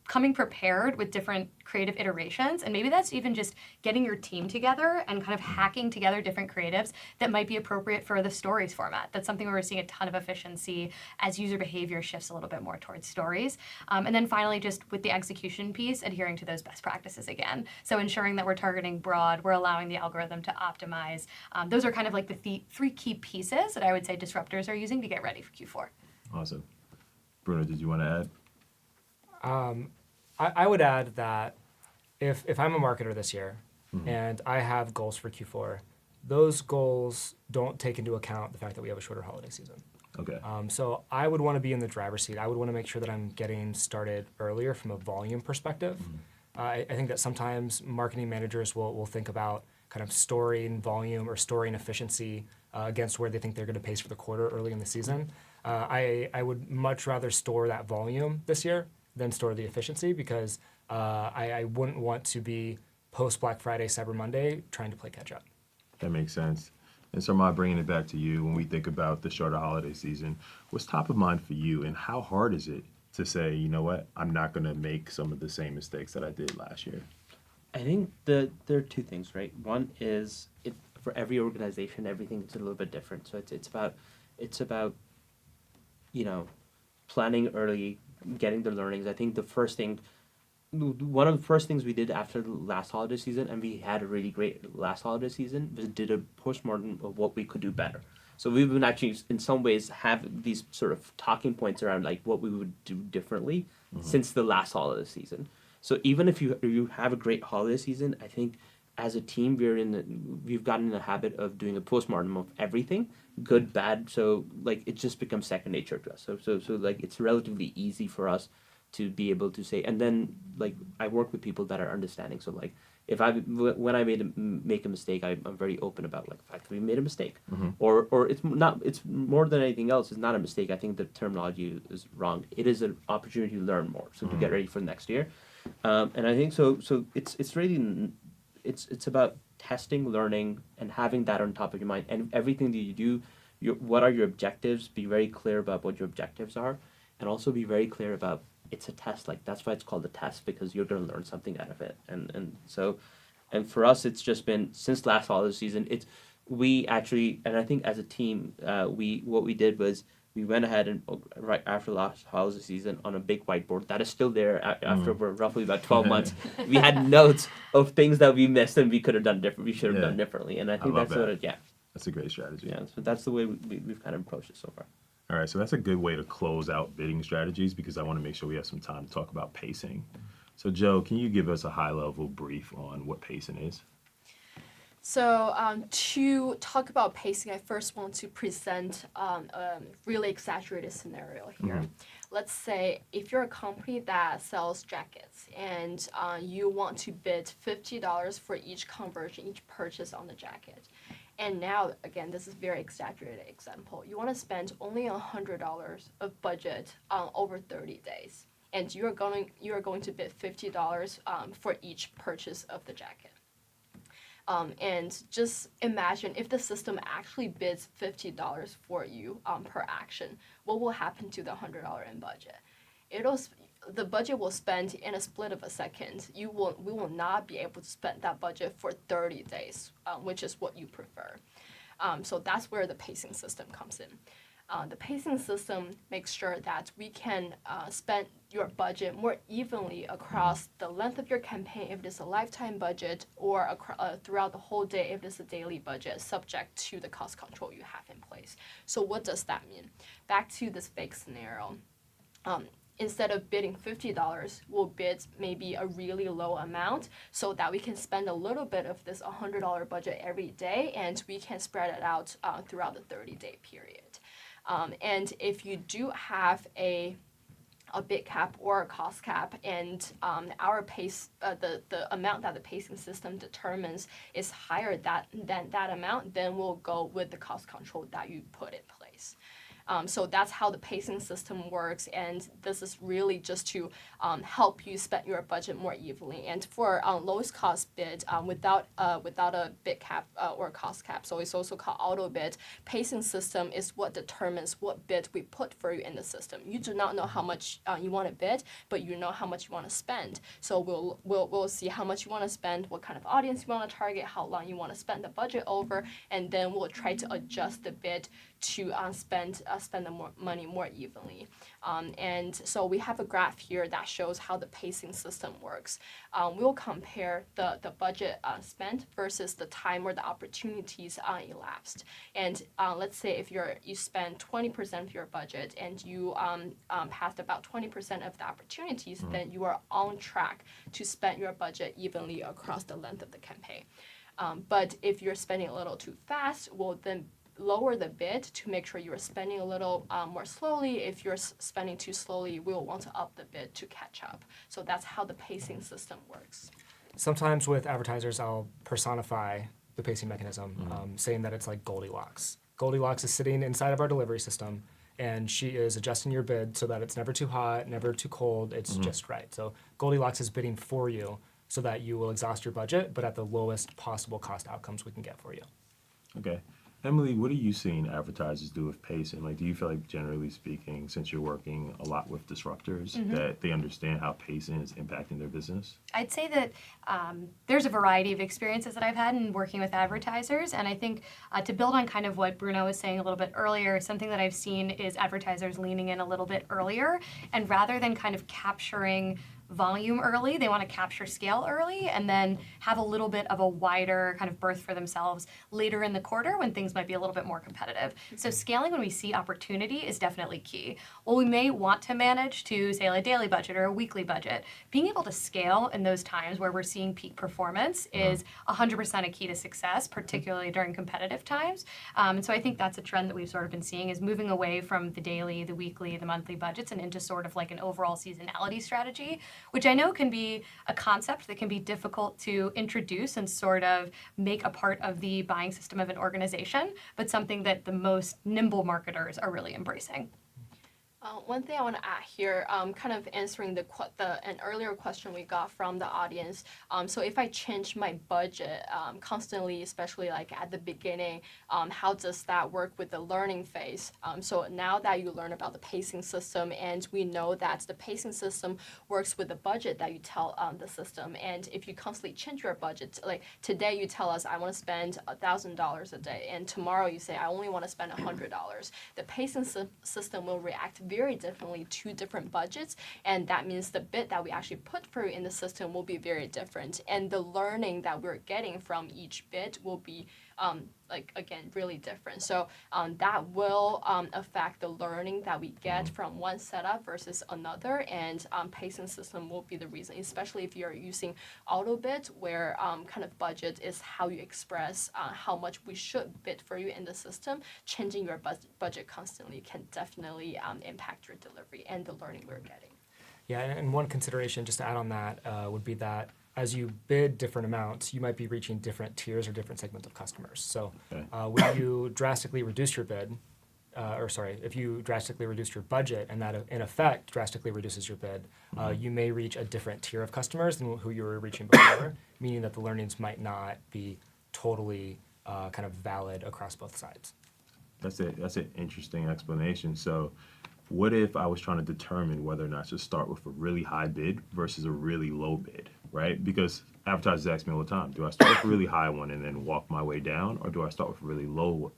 Coming prepared with different creative iterations, and maybe that's even just getting your team together and kind of hacking together different creatives that might be appropriate for the stories format. That's something where we're seeing a ton of efficiency as user behavior shifts a little bit more towards stories. And then finally, just with the execution piece, adhering to those best practices again. So ensuring that we're targeting broad, we're allowing the algorithm to optimize. Those are kind of like the three key pieces that I would say disruptors are using to get ready for Q4. Awesome. Bruno, did you want to add? I would add that if I'm a marketer this year and I have goals for Q4, those goals don't take into account the fact that we have a shorter holiday season. Okay. So I would want to be in the driver's seat. I would want to make sure that I'm getting started earlier from a volume perspective. I think that sometimes marketing managers will think about kind of storing volume or storing efficiency against where they think they're going to pace for the quarter early in the season. I would much rather store that volume this year than store the efficiency, because I wouldn't want to be post Black Friday, Cyber Monday trying to play catch up. That makes sense. And so, Ma, bringing it back to you, when we think about the shorter holiday season, what's top of mind for you, and how hard is it to say, you know what, I'm not going to make some of the same mistakes that I did last year? I think there are two things, right? One is for every organization, everything's a little bit different. So it's about planning early, getting the learnings. I think the first thing one of the first things we did after the last holiday season, and we had a really great last holiday season, was did a postmortem of what we could do better. So we've been actually, in some ways, have these sort of talking points around like what we would do differently since the last holiday season. So even if you have a great holiday season, I think as a team we've gotten in the habit of doing a postmortem of everything, good, bad. So like it just becomes second nature to us. So like it's relatively easy for us to be able to say, and then like I work with people that are understanding. So like if when I make a mistake, I'm very open about like the fact that we made a mistake, or it's more than anything else. It's not a mistake. I think the terminology is wrong. It is an opportunity to learn more, so to get ready for next year, and I think so. So it's really it's about testing, learning, and having that on top of your mind, and everything that you do. What are your objectives? Be very clear about what your objectives are, and also be very clear about it's a test. Like that's why it's called a test, because you're going to learn something out of it. And for us, it's just been since last holiday season. We actually, and I think as a team, what we did was we went ahead and right after last holiday season on a big whiteboard that is still there after roughly about 12 months. We had notes of things that we missed and we could have done different. We should have done differently. And I think love that's what that. yeah. That's a great strategy. Yeah, so that's the way we've kind of approached it so far. All right, so that's a good way to close out bidding strategies because I want to make sure we have some time to talk about pacing. So, Joe, can you give us a high-level brief on what pacing is? So to talk about pacing, I first want to present a really exaggerated scenario here. Let's say if you're a company that sells jackets and you want to bid $50 for each conversion, each purchase on the jacket. And now, again, this is a very exaggerated example. You want to spend only $100 of budget over 30 days. And you are going to bid $50 for each purchase of the jacket. And just imagine if the system actually bids $50 for you per action, what will happen to the $100 in budget? The budget will spend in a split of a second. We will not be able to spend that budget for 30 days, which is what you prefer. So that's where the pacing system comes in. The pacing system makes sure that we can spend your budget more evenly across the length of your campaign if it is a lifetime budget, or throughout the whole day if it is a daily budget, subject to the cost control you have in place. So what does that mean? Back to this fake scenario. Instead of bidding $50, we'll bid maybe a really low amount so that we can spend a little bit of this $100 budget every day, and we can spread it out throughout the 30-day period. And if you do have a bid cap or a cost cap, and our pace, the amount that the pacing system determines is higher than that amount, then we'll go with the cost control that you put in place. So that's how the pacing system works, and this is really just to help you spend your budget more evenly. And for lowest cost bid, without a bid cap or cost cap, so it's also called auto bid. Pacing system is what determines what bid we put for you in the system. You do not know how much you want to bid, but you know how much you want to spend. So we'll see how much you want to spend, what kind of audience you want to target, how long you want to spend the budget over, and then we'll try to adjust the bid to spend the money more evenly. And so we have a graph here that shows how the pacing system works. We'll compare the budget spent versus the time or the opportunities elapsed. And let's say if you spend 20% of your budget and you passed about 20% of the opportunities, then you are on track to spend your budget evenly across the length of the campaign. But if you're spending a little too fast, we'll then lower the bid to make sure you're spending a little more slowly. If you're spending too slowly, we'll want to up the bid to catch up. So that's how the pacing system works. Sometimes with advertisers, I'll personify the pacing mechanism, saying that it's like Goldilocks. Goldilocks is sitting inside of our delivery system, and she is adjusting your bid so that it's never too hot, never too cold, it's just right. So Goldilocks is bidding for you so that you will exhaust your budget, but at the lowest possible cost outcomes we can get for you. Okay. Emily, what are you seeing advertisers do with pacing? Like, do you feel like, generally speaking, since you're working a lot with disruptors, that they understand how pacing is impacting their business? I'd say that there's a variety of experiences that I've had in working with advertisers, and I think to build on kind of what Bruno was saying a little bit earlier, something that I've seen is advertisers leaning in a little bit earlier, and rather than kind of capturing volume early. They want to capture scale early and then have a little bit of a wider kind of berth for themselves later in the quarter when things might be a little bit more competitive. So scaling when we see opportunity is definitely key. While we may want to manage to say a daily budget or a weekly budget, being able to scale in those times where we're seeing peak performance is 100% a key to success, particularly during competitive times. And so I think that's a trend that we've sort of been seeing is moving away from the daily, the weekly, the monthly budgets and into sort of like an overall seasonality strategy, which I know can be a concept that can be difficult to introduce and sort of make a part of the buying system of an organization, but something that the most nimble marketers are really embracing. One thing I want to add here, kind of answering an earlier question we got from the audience. So if I change my budget constantly, especially like at the beginning, how does that work with the learning phase? So now that you learn about the pacing system, and we know that the pacing system works with the budget that you tell the system, and if you constantly change your budget, like today you tell us I want to spend $1,000 a day, and tomorrow you say I only want to spend $100, the pacing system will react very differently to different budgets, and that means the bid that we actually put through in the system will be very different, and the learning that we're getting from each bid will be like again really different. So that will affect the learning that we get from one setup versus another, and pacing system will be the reason, especially if you're using auto bid, where kind of budget is how you express how much we should bid for you in the system. Changing your budget constantly can definitely impact your delivery and the learning we're getting. Yeah, and one consideration just to add on that would be that as you bid different amounts, you might be reaching different tiers or different segments of customers. So when you drastically reduce your bid, if you drastically reduce your budget and that in effect drastically reduces your bid, you may reach a different tier of customers than who you were reaching before, meaning that the learnings might not be totally kind of valid across both sides. That's an interesting explanation. So what if I was trying to determine whether or not to start with a really high bid versus a really low bid, right? Because advertisers ask me all the time, do I start with a really high one and then walk my way down, or do I start with a really low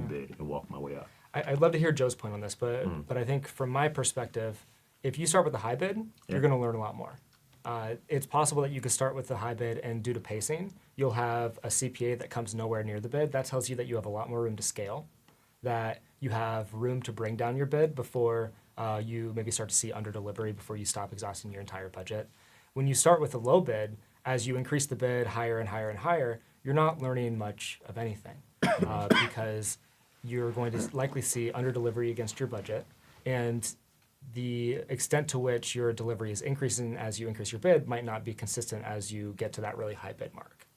bid and walk my way up? I'd love to hear Joe's point on this, but I think from my perspective, if you start with a high bid, you're going to learn a lot more. It's possible that you could start with the high bid, and due to pacing, you'll have a CPA that comes nowhere near the bid. That tells you that you have a lot more room to scale, that you have room to bring down your bid before you maybe start to see under delivery before you stop exhausting your entire budget. When you start with a low bid, as you increase the bid higher and higher and higher, you're not learning much of anything because you're going to likely see under delivery against your budget, and the extent to which your delivery is increasing as you increase your bid might not be consistent as you get to that really high bid mark.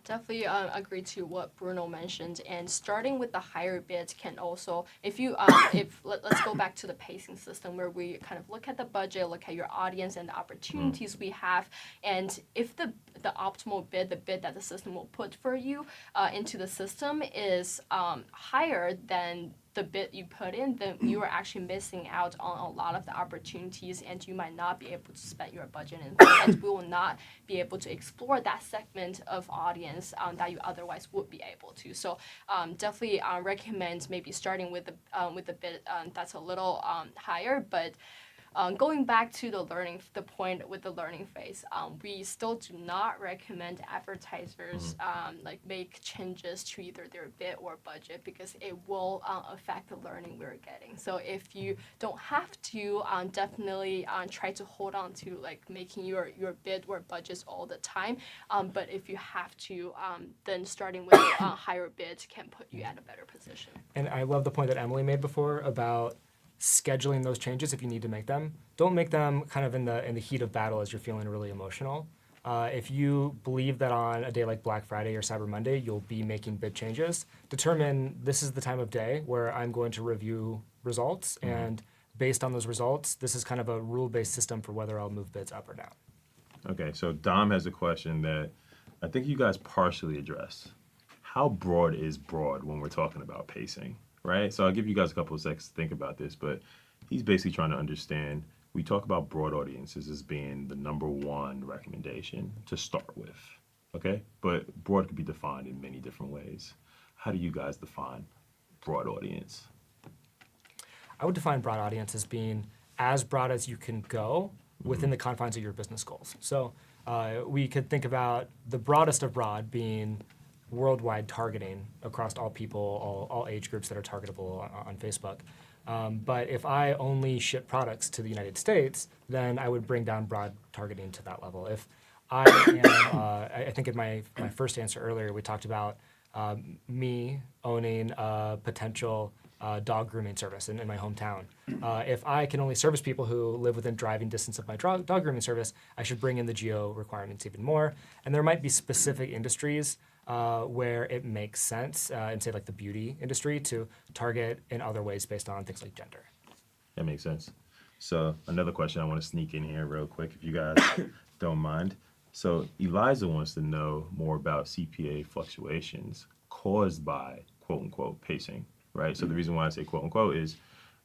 Definitely agree to what Bruno mentioned, and starting with the higher bids can also, if let's go back to the pacing system where we kind of look at the budget, look at your audience and the opportunities we have, and if the optimal bid, the bid that the system will put for you into the system is higher than the bid you put in, then you are actually missing out on a lot of the opportunities, and you might not be able to spend your budget, and we will not be able to explore that segment of audience that you otherwise would be able to. So definitely recommend maybe starting with the bid that's a little higher, but going back to the point with the learning phase, we still do not recommend advertisers like make changes to either their bid or budget, because it will affect the learning we're getting. So if you don't have to, definitely try to hold on to like making your bid or budgets all the time. But if you have to, then starting with higher bids can put you at a better position. And I love the point that Emily made before about scheduling those changes if you need to make them. Don't make them kind of in the heat of battle as you're feeling really emotional. If you believe that on a day like Black Friday or Cyber Monday, you'll be making bid changes, determine this is the time of day where I'm going to review results, and based on those results, this is kind of a rule-based system for whether I'll move bids up or down. Okay, so Dom has a question that I think you guys partially addressed. How broad is broad when we're talking about pacing, right? So I'll give you guys a couple of seconds to think about this, but he's basically trying to understand, we talk about broad audiences as being the number one recommendation to start with, okay? But broad could be defined in many different ways. How do you guys define broad audience? I would define broad audience as being as broad as you can go within the confines of your business goals. So we could think about the broadest of broad being worldwide targeting across all people, all age groups that are targetable on Facebook. But if I only ship products to the United States, then I would bring down broad targeting to that level. If I am, I think in my first answer earlier, we talked about me owning a potential dog grooming service in my hometown. If I can only service people who live within driving distance of my dog grooming service, I should bring in the geo requirements even more. And there might be specific industries where it makes sense, in say like the beauty industry, to target in other ways based on things like gender. That makes sense. So another question I want to sneak in here real quick, if you guys don't mind. So Eliza wants to know more about CPA fluctuations caused by quote unquote pacing, right? So the reason why I say quote unquote is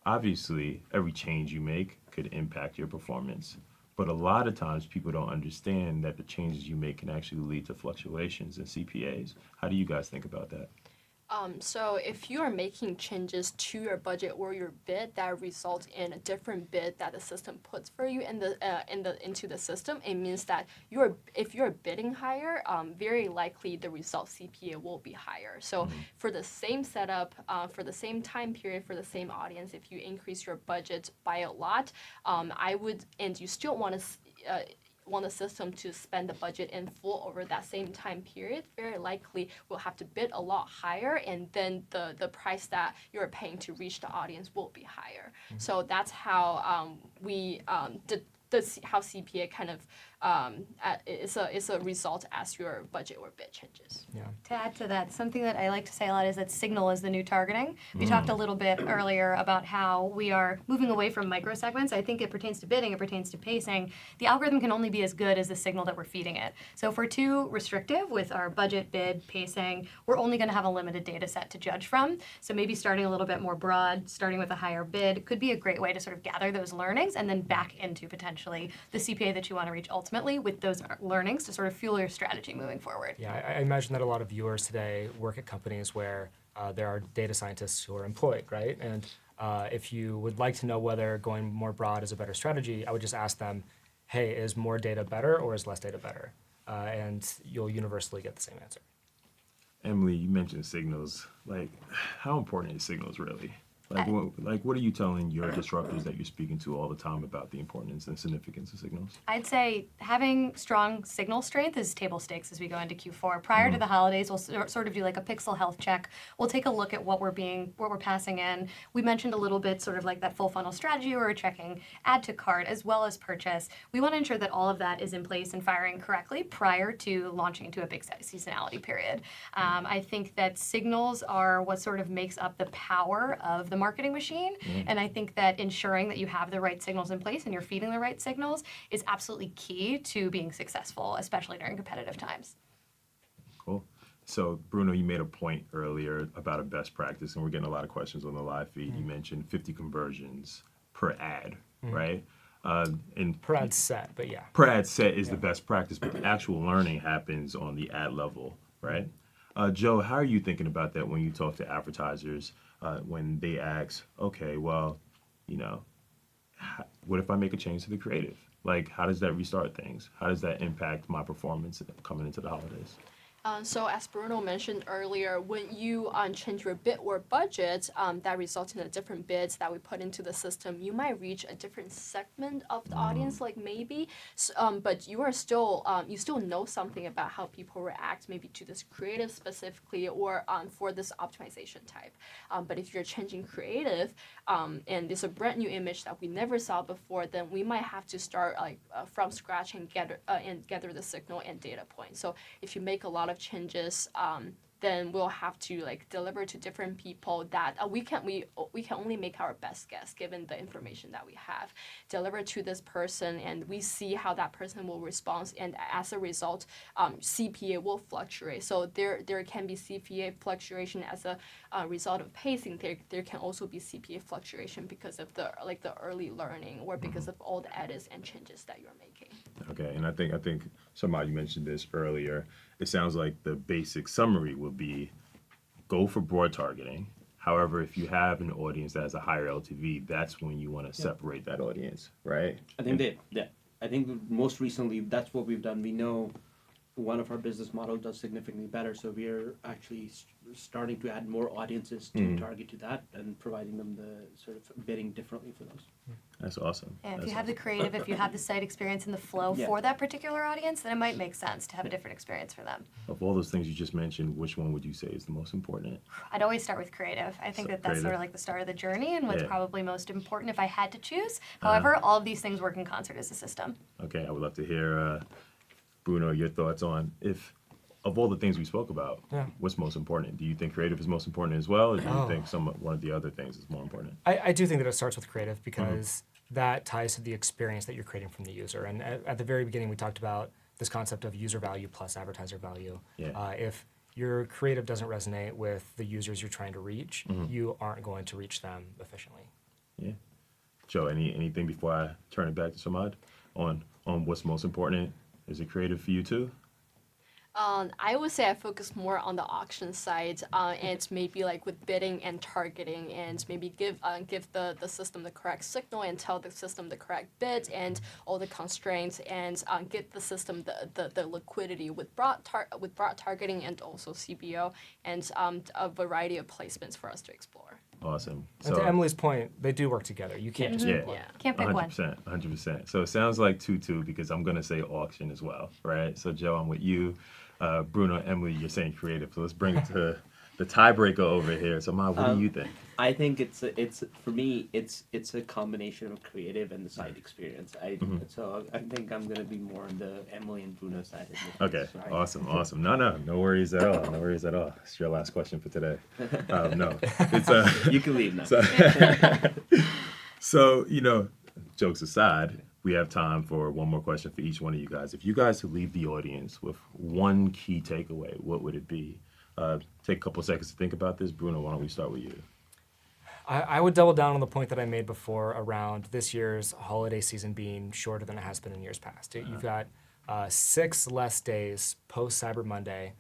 obviously every change you make could impact your performance. But a lot of times people don't understand that the changes you make can actually lead to fluctuations in CPAs. How do you guys think about that? So if you are making changes to your budget or your bid that result in a different bid that the system puts for you into the system, it means that if you're bidding higher, very likely the result CPA will be higher. So for the same setup, for the same time period, for the same audience, if you increase your budget by a lot, and you still want the system to spend the budget in full over that same time period, very likely will have to bid a lot higher, and then the price that you're paying to reach the audience will be higher. So that's how how CPA kind of is a result as your budget or bid changes. Yeah. To add to that, something that I like to say a lot is that signal is the new targeting. We talked a little bit earlier about how we are moving away from microsegments. I think it pertains to bidding, it pertains to pacing. The algorithm can only be as good as the signal that we're feeding it. So if we're too restrictive with our budget, bid, pacing, we're only going to have a limited data set to judge from. So maybe starting a little bit more broad, starting with a higher bid, could be a great way to sort of gather those learnings and then back into potentially the CPA that you want to reach ultimately with those learnings to sort of fuel your strategy moving forward. Yeah, I imagine that a lot of viewers today work at companies where there are data scientists who are employed, right? And if you would like to know whether going more broad is a better strategy, I would just ask them, hey, is more data better or is less data better? And you'll universally get the same answer. Emily, you mentioned signals. Like, how important is signals really? What are you telling your disruptors that you're speaking to all the time about the importance and significance of signals? I'd say having strong signal strength is table stakes as we go into Q4. Prior to the holidays, we'll sort of do like a pixel health check. We'll take a look at what we're passing in. We mentioned a little bit sort of like that full funnel strategy where we're checking add to cart as well as purchase. We want to ensure that all of that is in place and firing correctly prior to launching into a big seasonality period. I think that signals are what sort of makes up the power of the marketing machine. And I think that ensuring that you have the right signals in place and you're feeding the right signals is absolutely key to being successful, especially during competitive times. Cool. So, Bruno, you made a point earlier about a best practice, and we're getting a lot of questions on the live feed. You mentioned 50 conversions per ad, right? And Per ad set, but yeah. per ad set is the best practice, but the actual learning happens on the ad level, right? Joe, how are you thinking about that when you talk to advertisers when they ask, okay, well, what if I make a change to the creative? Like, how does that restart things? How does that impact my performance coming into the holidays? So as Bruno mentioned earlier, when you change your bid or budget, that results in a different bids that we put into the system. You might reach a different segment of the audience, like maybe, but you are still you still know something about how people react, maybe to this creative specifically or for this optimization type. But if you're changing creative and it's a brand new image that we never saw before, then we might have to start from scratch and gather the signal and data points. So if you make a lot of changes, then we'll have to deliver to different people that we can only make our best guess given the information that we have. Deliver to this person, and we see how that person will respond, and as a result, CPA will fluctuate. So there can be CPA fluctuation as a result of pacing. There can also be CPA fluctuation because of the early learning or because of all the edits and changes that you're making. Okay, and I think somebody mentioned this earlier. It sounds like the basic summary would be go for broad targeting. However, if you have an audience that has a higher LTV, that's when you want to separate that audience, right? I think I think most recently that's what we've done. We know one of our business models does significantly better, so we are actually starting to add more audiences to target to that and providing them the sort of bidding differently for those. That's awesome. And if That's you have the awesome. creative, if you have the site experience and the flow Yeah. for that particular audience, then it might make sense to have a different experience for them. Of all those things you just mentioned, which one would you say is the most important? I'd always start with creative. I think So that that's sort creative. of like the start of the journey and what's Yeah. probably most important if I had to choose. However, all of these things work in concert as a system. Okay, I would love to hear, Bruno, your thoughts on if, of all the things we spoke about, Yeah. what's most important? Do you think creative is most important as well, or do you Oh. think one of the other things is more important? I do think that it starts with creative because that ties to the experience that you're creating from the user. And at the very beginning, we talked about this concept of user value plus advertiser value. Yeah. If your creative doesn't resonate with the users you're trying to reach, you aren't going to reach them efficiently. Yeah. Joe, anything before I turn it back to Samad on what's most important? Is it creative for you too? I would say I focus more on the auction side, and maybe like with bidding and targeting, and maybe give the system the correct signal and tell the system the correct bid and all the constraints, and give the system the liquidity with broad targeting and also CBO and a variety of placements for us to explore. Awesome. And to Emily's point, they do work together. You can't just Yeah. pick one. Yeah. Can't pick one. 100%, 100%. So it sounds like 2-2 because I'm going to say auction as well, right? So Joe, I'm with you. Bruno, Emily, you're saying creative. So let's bring it to the tiebreaker over here. So Ma, what do you think? I think it's for me it's a combination of creative and the site experience. So I think I'm gonna be more on the Emily and Bruno side. Okay, awesome. No worries at all. No worries at all. It's your last question for today. No, it's You can leave now. So, jokes aside, we have time for one more question for each one of you guys. If you guys could leave the audience with one key takeaway, what would it be? Take a couple seconds to think about this. Bruno, why don't we start with you? I would double down on the point that I made before around this year's holiday season being shorter than it has been in years past. You've got 6 less days post Cyber Monday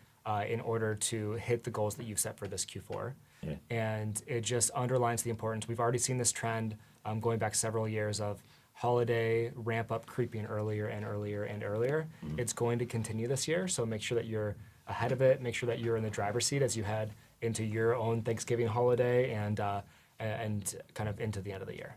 in order to hit the goals that you've set for this Q4. Yeah. And it just underlines the importance. We've already seen this trend going back several years of holiday ramp up creeping earlier and earlier and earlier. It's going to continue this year, so make sure that you're ahead of it. Make sure that you're in the driver's seat as you head into your own Thanksgiving holiday and kind of into the end of the year.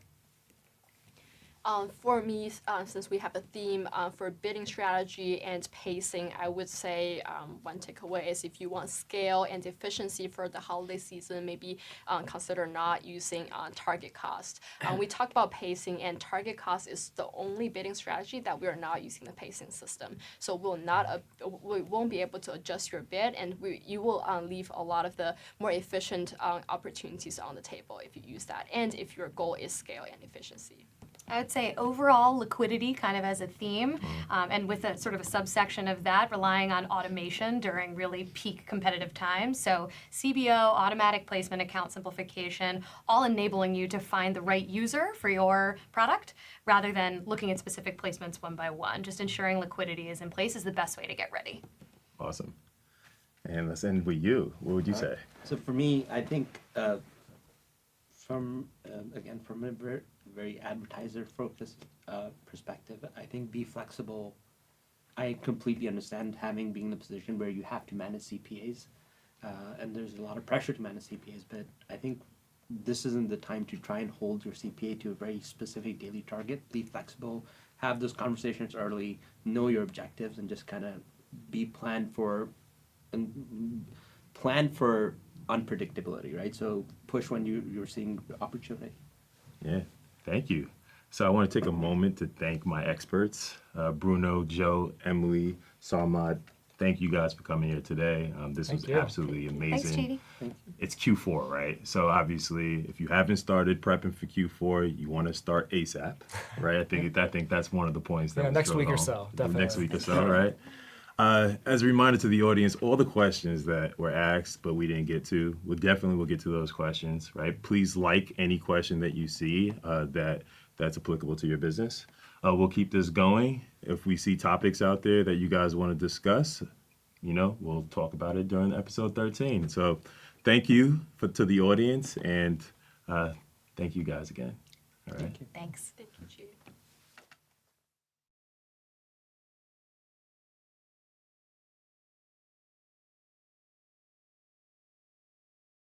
For me, since we have a theme for bidding strategy and pacing, I would say one takeaway is if you want scale and efficiency for the holiday season, maybe consider not using target cost. We talked about pacing, and target cost is the only bidding strategy that we are not using the pacing system. So we won't be able to adjust your bid, and you will leave a lot of the more efficient opportunities on the table if you use that, and if your goal is scale and efficiency. I would say overall liquidity kind of as a theme, and with a sort of a subsection of that, relying on automation during really peak competitive times. So CBO, automatic placement, account simplification, all enabling you to find the right user for your product rather than looking at specific placements one by one. Just ensuring liquidity is in place is the best way to get ready. Awesome. And let's end with you. What would you say? So for me, I think from a very advertiser-focused perspective, I think be flexible. I completely understand being in a position where you have to manage CPAs, and there's a lot of pressure to manage CPAs, but I think this isn't the time to try and hold your CPA to a very specific daily target. Be flexible, have those conversations early, know your objectives, and just kind of plan for unpredictability, right? So push when you're seeing opportunity. Yeah, thank you. So I want to take a moment to thank my experts, Bruno, Joe, Emily, Sarmad. Thank you guys for coming here today. This was Thank you. absolutely Thanks, amazing. JD. It's Q4, right? So obviously, if you haven't started prepping for Q4, you want to start ASAP, right? I think that's one of the points that was next drilled week or home. so, definitely. Next week or so, right? As a reminder to the audience, all the questions that were asked but we didn't get to, we'll get to those questions, right? Please like any question that you see that's applicable to your business. We'll keep this going. If we see topics out there that you guys want to discuss, we'll talk about it during episode 13. So thank you to the audience, and thank you guys again. All right. Thanks. Thank you, Jude.